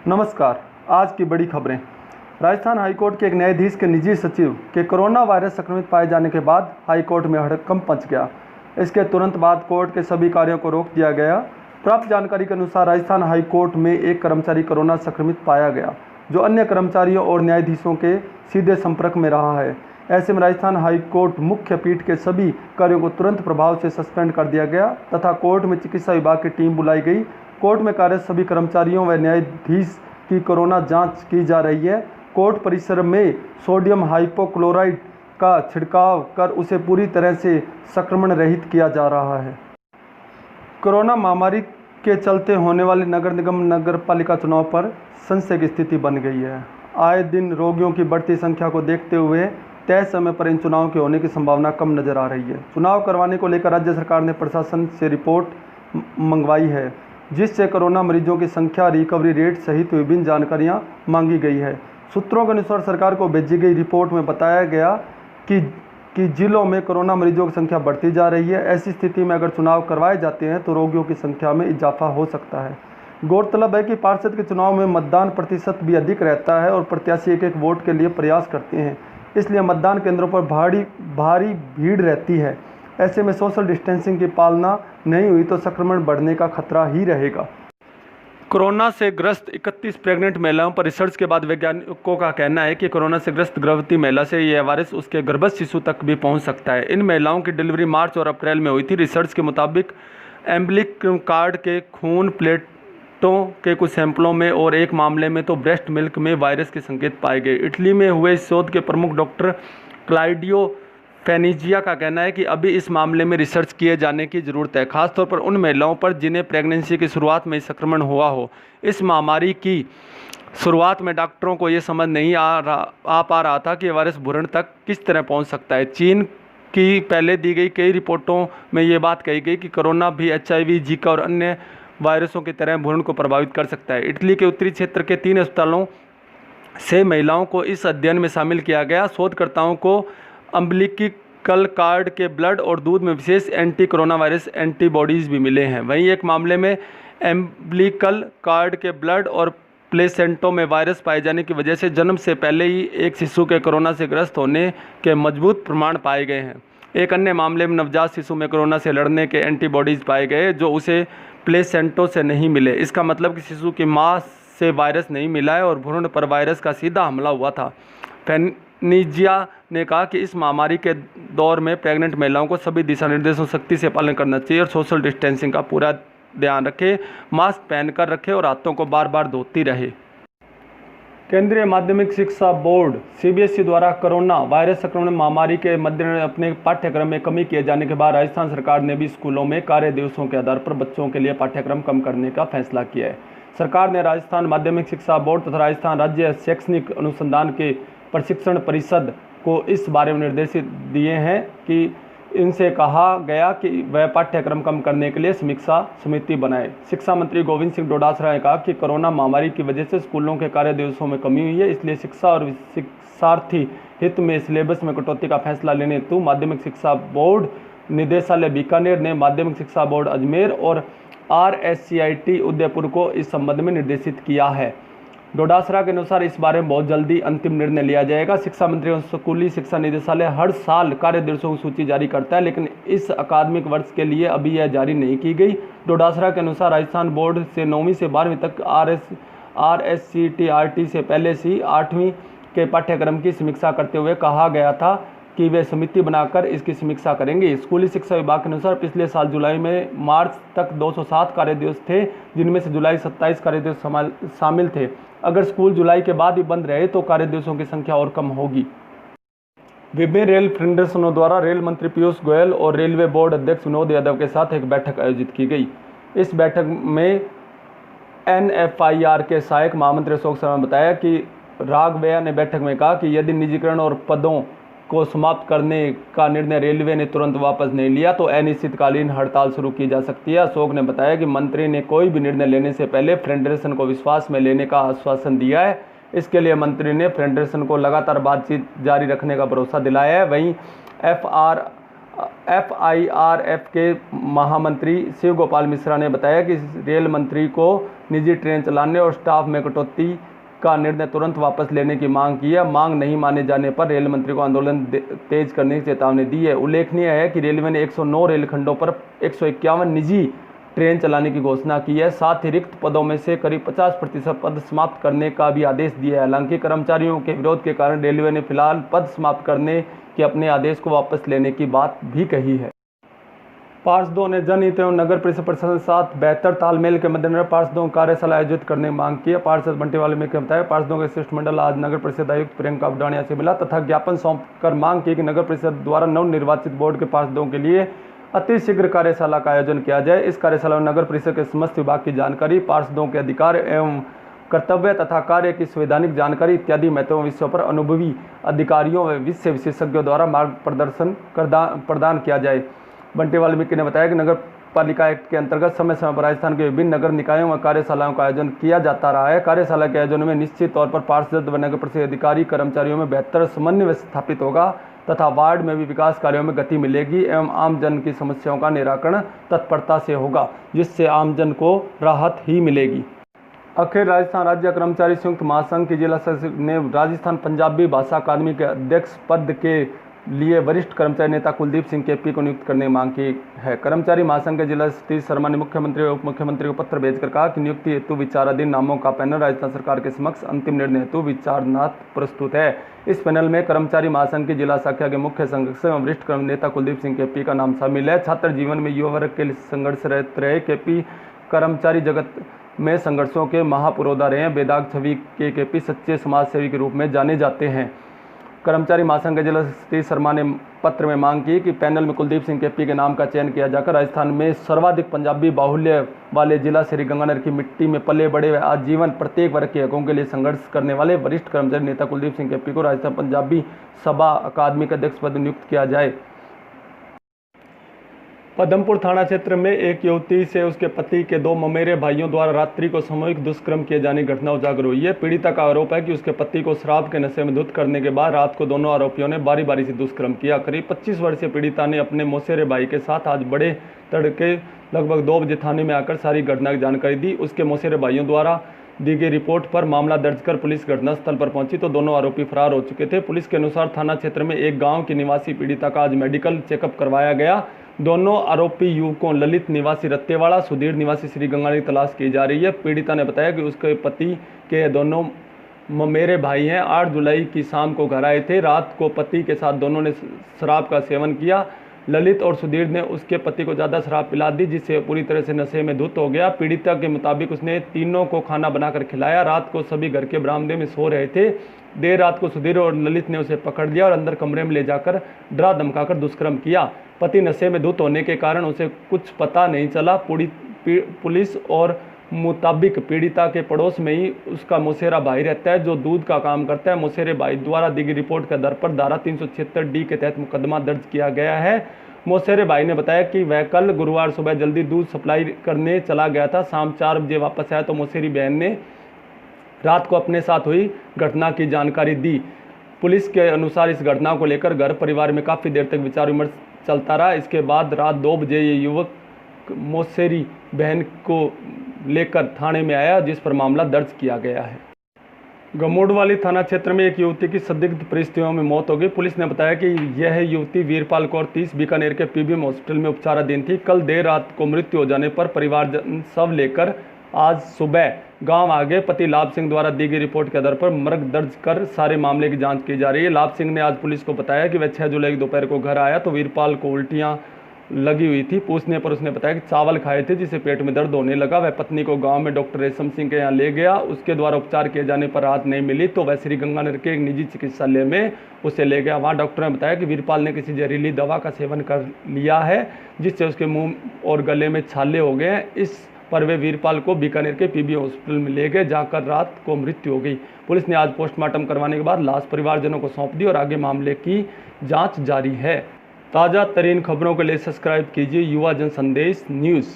नमस्कार। आज की बड़ी खबरें। राजस्थान हाईकोर्ट के एक न्यायाधीश के निजी सचिव के कोरोना वायरस संक्रमित पाए जाने के बाद हाईकोर्ट में हड़कंप मच गया। इसके तुरंत बाद कोर्ट के सभी कार्यों को रोक दिया गया। प्राप्त जानकारी के अनुसार राजस्थान हाईकोर्ट में एक कर्मचारी कोरोना संक्रमित पाया गया, जो अन्य कर्मचारियों और न्यायाधीशों के सीधे संपर्क में रहा है। ऐसे में राजस्थान हाईकोर्ट मुख्य पीठ के सभी कार्यों को तुरंत प्रभाव से सस्पेंड कर दिया गया तथा कोर्ट में चिकित्सा विभाग की टीम बुलाई गई। कोर्ट में कार्यरत सभी कर्मचारियों व न्यायाधीश की कोरोना जांच की जा रही है। कोर्ट परिसर में सोडियम हाइपोक्लोराइड का छिड़काव कर उसे पूरी तरह से संक्रमण रहित किया जा रहा है। कोरोना महामारी के चलते होने वाले नगर निगम नगर पालिका चुनाव पर संशय की स्थिति बन गई है। आए दिन रोगियों की बढ़ती संख्या को देखते हुए तय समय पर इन चुनाव के होने की संभावना कम नजर आ रही है। चुनाव करवाने को लेकर राज्य सरकार ने प्रशासन से रिपोर्ट मंगवाई है, जिससे कोरोना मरीजों की संख्या, रिकवरी रेट सहित विभिन्न जानकारियां मांगी गई है। सूत्रों के अनुसार सरकार को भेजी गई रिपोर्ट में बताया गया कि जिलों में कोरोना मरीजों की संख्या बढ़ती जा रही है। ऐसी स्थिति में अगर चुनाव करवाए जाते हैं तो रोगियों की संख्या में इजाफा हो सकता है। गौरतलब है कि पार्षद के चुनाव में मतदान प्रतिशत भी अधिक रहता है और प्रत्याशी एक एक वोट के लिए प्रयास करते हैं, इसलिए मतदान केंद्रों पर भारी भीड़ रहती है। ऐसे में सोशल डिस्टेंसिंग की पालना नहीं हुई तो संक्रमण बढ़ने का खतरा ही रहेगा। कोरोना से ग्रस्त 31 प्रेग्नेंट महिलाओं पर रिसर्च के बाद वैज्ञानिकों का कहना है कि कोरोना से ग्रस्त गर्भवती महिला से यह वायरस उसके गर्भस्थ शिशु तक भी पहुंच सकता है। इन महिलाओं की डिलीवरी मार्च और अप्रैल में हुई थी। रिसर्च के मुताबिक एम्बिलिकल कार्ड के खून प्लेटों के कुछ सैंपलों में और एक मामले में तो ब्रेस्ट मिल्क में वायरस के संकेत पाए गए। इटली में हुए इस शोध के प्रमुख डॉक्टर क्लाउडियो फेनिजिया का कहना है कि अभी इस मामले में रिसर्च किए जाने की ज़रूरत है, खासतौर पर उन महिलाओं पर जिन्हें प्रेगनेंसी की शुरुआत में संक्रमण हुआ हो। इस महामारी की शुरुआत में डॉक्टरों को ये समझ नहीं आ पा रहा था कि वायरस भ्रूण तक किस तरह पहुंच सकता है। चीन की पहले दी गई कई रिपोर्टों में ये बात कही गई कि कोरोना भी HIV, जीका और अन्य वायरसों की तरह भ्रूण को प्रभावित कर सकता है। इटली के उत्तरी क्षेत्र के 3 अस्पतालों से महिलाओं को इस अध्ययन में शामिल किया गया। शोधकर्ताओं को अम्बिलिकल कार्ड के ब्लड और दूध में विशेष एंटी कोरोना वायरस एंटीबॉडीज़ भी मिले हैं। वहीं एक मामले में एम्बिलिकल कार्ड के ब्लड और प्लेसेंटो में वायरस पाए जाने की वजह से जन्म से पहले ही एक शिशु के कोरोना से ग्रस्त होने के मजबूत प्रमाण पाए गए हैं। एक अन्य मामले में नवजात शिशु में कोरोना से लड़ने के एंटीबॉडीज़ पाए गए जो उसे प्लेसेंटो से नहीं मिले। इसका मतलब कि शिशु की माँ से वायरस नहीं मिला है और भ्रूण पर वायरस का सीधा हमला हुआ था। फेनिजिया ने कहा कि इस महामारी के दौर में प्रेग्नेंट महिलाओं को सभी दिशा निर्देशों सख्ती से पालन करना चाहिए और सोशल डिस्टेंसिंग का पूरा ध्यान रखें, मास्क पहनकर रखें और हाथों को बार बार धोती रहे। केंद्रीय माध्यमिक शिक्षा बोर्ड CBSE द्वारा कोरोना वायरस संक्रमण महामारी के मद्देनजर अपने पाठ्यक्रम में कमी किए जाने के बाद राजस्थान सरकार ने भी स्कूलों में कार्य दिवसों के आधार पर बच्चों के लिए पाठ्यक्रम कम करने का फैसला किया है। सरकार ने राजस्थान माध्यमिक शिक्षा बोर्ड तथा राजस्थान राज्य शैक्षणिक अनुसंधान के प्रशिक्षण परिषद को इस बारे में निर्देश दिए हैं कि इनसे कहा गया कि वह पाठ्यक्रम कम करने के लिए समीक्षा समिति बनाए। शिक्षा मंत्री गोविंद सिंह डोटासरा ने कहा कि कोरोना महामारी की वजह से स्कूलों के कार्य दिवसों में कमी हुई है, इसलिए शिक्षा और शिक्षार्थी हित में सिलेबस में कटौती का फैसला लेने हेतु माध्यमिक शिक्षा बोर्ड निदेशालय बीकानेर ने माध्यमिक शिक्षा बोर्ड अजमेर और RSCIT उदयपुर को इस संबंध में निर्देशित किया है। डोटासरा के अनुसार इस बारे में बहुत जल्दी अंतिम निर्णय लिया जाएगा। शिक्षा मंत्री और स्कूली शिक्षा निदेशालय हर साल कार्य दिवसों की सूची जारी करता है, लेकिन इस अकादमिक वर्ष के लिए अभी यह जारी नहीं की गई। डोटासरा के अनुसार राजस्थान बोर्ड से 9वीं से 12वीं तक RSCTRT से पहले से 8वीं के पाठ्यक्रम की समीक्षा करते हुए कहा गया था कि वे समिति बनाकर इसकी समीक्षा करेंगे। स्कूली शिक्षा विभाग के अनुसार पिछले साल जुलाई में मार्च तक 207 कार्य दिवस थे, जिनमें से जुलाई 27 कार्य दिवस शामिल थे। अगर स्कूल जुलाई के बाद ही बंद रहे तो कार्य दिवसों की संख्या और कम होगी। विभिन्न रेल फेडरेशनों द्वारा रेल मंत्री पीयूष गोयल और रेलवे बोर्ड अध्यक्ष विनोद यादव के साथ एक बैठक आयोजित की गई। इस बैठक में NFIR के सहायक महामंत्री अशोक शर्मा ने बताया कि राघवैया ने बैठक में कहा कि यदि निजीकरण और पदों को समाप्त करने का निर्णय रेलवे ने तुरंत वापस नहीं लिया तो अनिश्चितकालीन हड़ताल शुरू की जा सकती है। अशोक ने बताया कि मंत्री ने कोई भी निर्णय लेने से पहले फेडरेशन को विश्वास में लेने का आश्वासन दिया है। इसके लिए मंत्री ने फेडरेशन को लगातार बातचीत जारी रखने का भरोसा दिलाया है। वहीं FIRF के महामंत्री शिव गोपाल मिश्रा ने बताया कि रेल मंत्री को निजी ट्रेन चलाने और स्टाफ में कटौती का निर्णय तुरंत वापस लेने की मांग की है। मांग नहीं माने जाने पर रेल मंत्री को आंदोलन तेज करने की चेतावनी दी है। उल्लेखनीय है कि रेलवे ने 109 रेलखंडों पर 151 निजी ट्रेन चलाने की घोषणा की है। साथ ही रिक्त पदों में से करीब 50% पद समाप्त करने का भी आदेश दिया है। हालांकि कर्मचारियों के विरोध के कारण रेलवे ने फिलहाल पद समाप्त करने के अपने आदेश को वापस लेने की बात भी कही है। पार्षदों ने जनहित एवं नगर परिषद प्रशासन के साथ बेहतर तालमेल के मद्देनजर पार्षदों कार्यशाला आयोजित करने की मांग की है। पार्षद बंटी वाल्मीकि ने बताया, पार्षदों का शिष्टमंडल आज नगर परिषद आयुक्त प्रियंका बडाणिया से मिला तथा ज्ञापन सौंपकर मांग की कि नगर परिषद द्वारा नवनिर्वाचित बोर्ड के पार्षदों के लिए अतिशीघ्र कार्यशाला का आयोजन किया जाए। इस कार्यशाला में नगर परिषद के समस्त विभाग की जानकारी, पार्षदों के अधिकार एवं कर्तव्य तथा कार्य की संवैधानिक जानकारी इत्यादि महत्वपूर्ण विषयों पर अनुभवी अधिकारियों व विषय विशेषज्ञों द्वारा मार्गदर्शन प्रदान किया जाए। बंटी वाल्मीकि ने बताया कि नगर पालिका एक्ट के अंतर्गत समय समय पर राजस्थान के विभिन्न नगर निकायों व कार्यशालाओं का आयोजन किया जाता रहा है। कार्यशाला के आयोजन में निश्चित तौर पर पार्षद व नगर परिषद अधिकारी कर्मचारियों में बेहतर समन्वय स्थापित होगा तथा वार्ड में भी विकास कार्यों में गति मिलेगी एवं आमजन की समस्याओं का निराकरण तत्परता से होगा, जिससे आमजन को राहत ही मिलेगी। अखिल राजस्थान राज्य कर्मचारी संयुक्त महासंघ के जिला सचिव ने राजस्थान पंजाबी भाषा अकादमी के अध्यक्ष पद के लिए वरिष्ठ कर्मचारी नेता कुलदीप सिंह केपी को नियुक्त करने की मांग की है। कर्मचारी महासंघ के जिला सतीश शर्मा ने मुख्यमंत्री और उप मुख्यमंत्री को पत्र भेजकर कहा कि नियुक्ति हेतु विचाराधीन नामों का पैनल राजस्थान सरकार के समक्ष अंतिम निर्णय हेतु विचारनार्थ प्रस्तुत है। इस पैनल में कर्मचारी महासंघ की जिला शाखा के मुख्य संगठक एवं वरिष्ठ नेता कुलदीप सिंह केपी का नाम शामिल है। छात्र जीवन में युवा वर्ग के लिए संघर्षरत रहे केपी कर्मचारी जगत में संघर्षों के महापुरोधा रहे हैं। बेदाग छवि के केपी सच्चे समाज सेवी के रूप में जाने जाते हैं। कर्मचारी महासंघ के जिला सतीश शर्मा ने पत्र में मांग की कि पैनल में कुलदीप सिंह केपी के नाम का चयन किया जाकर राजस्थान में सर्वाधिक पंजाबी बाहुल्य वाले जिला श्रीगंगानगर की मिट्टी में पले बड़े व आजीवन प्रत्येक वर्ग के हकों के लिए संघर्ष करने वाले वरिष्ठ कर्मचारी नेता कुलदीप सिंह केपी को राजस्थान पंजाबी सभा अकादमी के अध्यक्ष पद नियुक्त किया जाए। पदमपुर थाना क्षेत्र में एक युवती से उसके पति के 2 ममेरे भाइयों द्वारा रात्रि को सामूहिक दुष्कर्म किए जाने की घटना उजागर हुई है। पीड़िता का आरोप है कि उसके पति को शराब के नशे में धुत करने के बाद रात को दोनों आरोपियों ने बारी बारी से दुष्कर्म किया। करीब 25 वर्षीय पीड़िता ने अपने मौसेरे भाई के साथ आज बड़े तड़के लगभग 2 बजे थाने में आकर सारी घटना की जानकारी दी। उसके मौसेरे भाइयों द्वारा दी गई रिपोर्ट पर मामला दर्ज कर पुलिस घटनास्थल पर पहुंची तो दोनों आरोपी फरार हो चुके थे। पुलिस के अनुसार थाना क्षेत्र में एक गांव की निवासी पीड़िता का आज मेडिकल चेकअप करवाया गया। दोनों आरोपी युवकों ललित निवासी रत्तेवाड़ा, सुधीर निवासी श्रीगंगानगर की तलाश की जा रही है। पीड़िता ने बताया कि उसके पति के दोनों ममेरे भाई हैं 8 जुलाई की शाम को घर आए थे। रात को पति के साथ दोनों ने शराब का सेवन किया। ललित और सुधीर ने उसके पति को ज़्यादा शराब पिला दी जिससे पूरी तरह से नशे में धुत हो गया। पीड़िता के मुताबिक उसने तीनों को खाना बनाकर खिलाया। रात को सभी घर के बरामदे में सो रहे थे। देर रात को सुधीर और ललित ने उसे पकड़ लिया और अंदर कमरे में ले जाकर डरा धमकाकर दुष्कर्म किया। पति नशे में धुत होने के कारण उसे कुछ पता नहीं चला। पुलिस और मुताबिक पीड़िता के पड़ोस में ही उसका मौसेरा भाई रहता है जो दूध का काम करता है। मौसेरे भाई द्वारा दी गई रिपोर्ट के आधार पर धारा 376D के तहत मुकदमा दर्ज किया गया है। मौसेरे भाई ने बताया कि वह कल गुरुवार सुबह जल्दी दूध सप्लाई करने चला गया था। शाम 4 बजे वापस आया तो मौसेरी बहन ने रात को अपने साथ हुई घटना की जानकारी दी। पुलिस के अनुसार इस घटना को लेकर घर परिवार में काफ़ी देर तक विचार विमर्श चलता रहा। इसके बाद रात 2 बजे ये युवक मौसेरी बहन को लेकर थाने में आया जिस पर मामला दर्ज किया गया है। गमोड़वाली थाना क्षेत्र में एक युवती की संदिग्ध परिस्थितियों में मौत हो गई। पुलिस ने बताया कि यह युवती वीरपाल कौर 30 बीकानेर के पीबीएम हॉस्पिटल में उपचाराधीन थी। कल देर रात को मृत्यु हो जाने पर परिवारजन शव लेकर आज सुबह गांव आ गए। पति लाभ सिंह द्वारा दी गई रिपोर्ट के आधार पर मर्ग दर्ज कर सारे मामले की जांच की जा रही है। लाभ सिंह ने आज पुलिस को बताया कि वह 6 जुलाई की दोपहर को घर आया तो वीरपाल को उल्टियां लगी हुई थी। पूछने पर उसने बताया कि चावल खाए थे जिससे पेट में दर्द होने लगा। वह पत्नी को गांव में डॉक्टर रेशम सिंह के यहाँ ले गया। उसके द्वारा उपचार किए जाने पर राहत नहीं मिली तो वह श्रीगंगानगर के एक निजी चिकित्सालय में उसे ले गया। वहाँ डॉक्टर ने बताया कि वीरपाल ने किसी जहरीली दवा का सेवन कर लिया है जिससे उसके मुंह और गले में छाले हो गए। इस पर वे वीरपाल को बीकानेर के पीबीएम हॉस्पिटल में ले गए जहाँ कल रात को मृत्यु हो गई। पुलिस ने आज पोस्टमार्टम करवाने के बाद लाश परिवारजनों को सौंप दी और आगे मामले की जाँच जारी है। ताज़ा तरीन खबरों के लिए सब्सक्राइब कीजिए युवा जन संदेश न्यूज़।